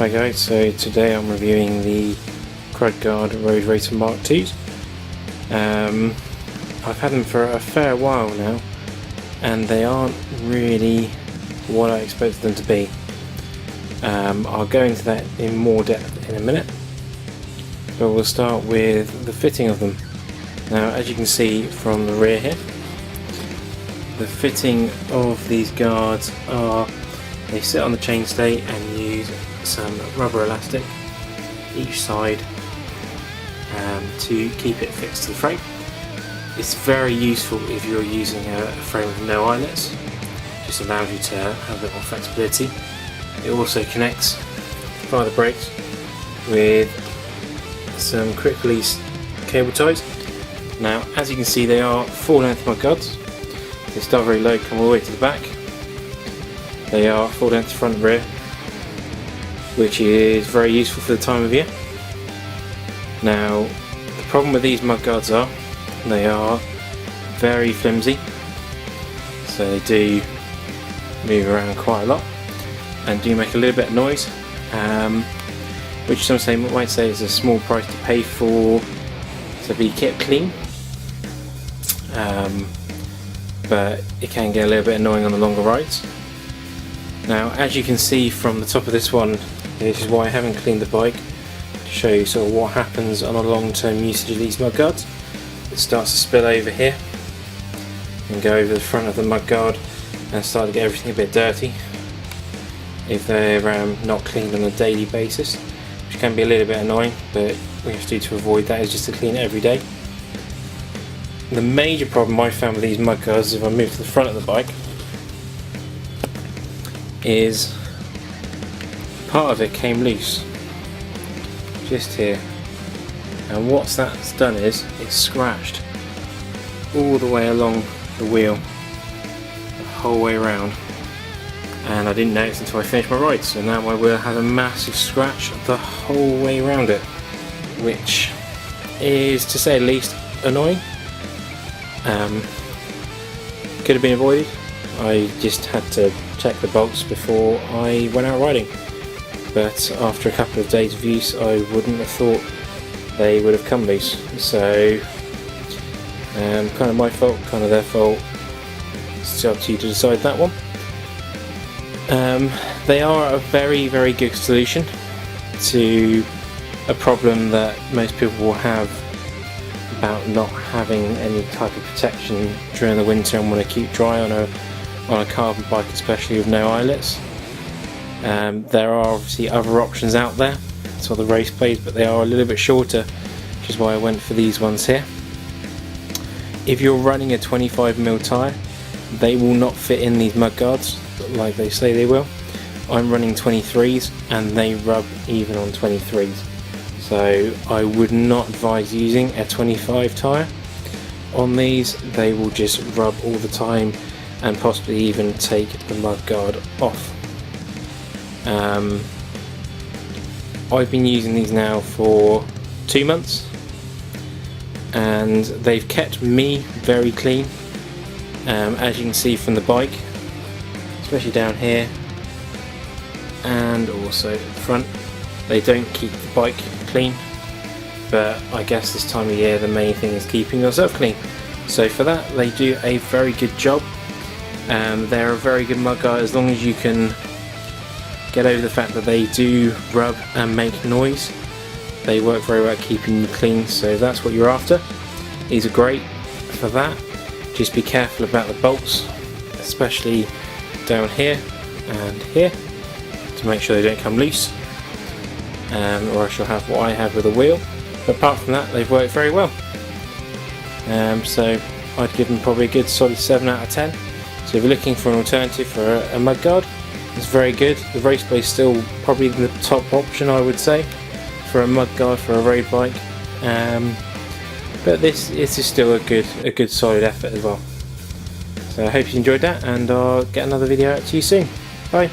Hi guys, so today I'm reviewing the Crud Roadracer MK2s. I've had them for a fair while now and they aren't really what I expected them to be. I'll go into that in more depth in a minute, but we'll start with the fitting of them. Now, as you can see from the rear here, the fitting of these guards are, they sit on the chainstay and use some rubber elastic each side to keep it fixed to the frame. It's very useful if you're using a frame with no eyelets. Just allows you to have a bit more flexibility. It also connects via the brakes with some quick release cable ties. Now, as you can see, they are full length mudguards. They start very low, come all the way to the back. They are full length front and rear, which is very useful for the time of year. Now, the problem with these mudguards are they are very flimsy, so they do move around quite a lot and do make a little bit of noise, which some might say is a small price to pay for to be kept clean, but it can get a little bit annoying on the longer rides. Now, as you can see from the top of this one, this is why I haven't cleaned the bike, to show you sort of what happens on a long-term usage of these mudguards. It starts to spill over here and go over the front of the mudguard and start to get everything a bit dirty if they're not cleaned on a daily basis, which can be a little bit annoying, but we have to do to avoid that is just to clean it every day. The major problem I found with these mudguards, if I move to the front of the bike, is part of it came loose just here, and what that's done is it's scratched all the way along the wheel the whole way around, and I didn't notice until I finished my ride. So now my wheel has a massive scratch the whole way around it, which is, to say the least, annoying. Could have been avoided. I just had to check the bolts before I went out riding, but after a couple of days of use I wouldn't have thought they would have come loose. So kind of my fault, kind of their fault. It's up to you to decide that one. They are a very good solution to a problem that most people will have about not having any type of protection during the winter and want to keep dry on a carbon bike, especially with no eyelets. There are obviously other options out there, so the race blades, but they are a little bit shorter, which is why I went for these ones here. If you're running a 25mm tyre, they will not fit in these mudguards like they say they will. I'm running 23s and they rub even on 23s, so I would not advise using a 25 tyre on these. They will just rub all the time and possibly even take the mudguard off. I've been using these now for 2 months and they've kept me very clean. As you can see from the bike, especially down here and also front, they don't keep the bike clean, but I guess this time of year the main thing is keeping yourself clean, so for that they do a very good job. They're a very good mudguard as long as you can get over the fact that they do rub and make noise. They work very well at keeping you clean, so if that's what you're after, these are great for that. Just be careful about the bolts, especially down here and here, to make sure they don't come loose, or else you'll have what I had with a wheel. But apart from that, they've worked very well. So I'd give them probably a good solid 7 out of 10. So if you're looking for an alternative for a mudguard, it's very good. The race blade is still probably the top option, I would say, for a mudguard for a road bike. But this is still a good solid effort as well. So I hope you enjoyed that, and I'll get another video out to you soon. Bye.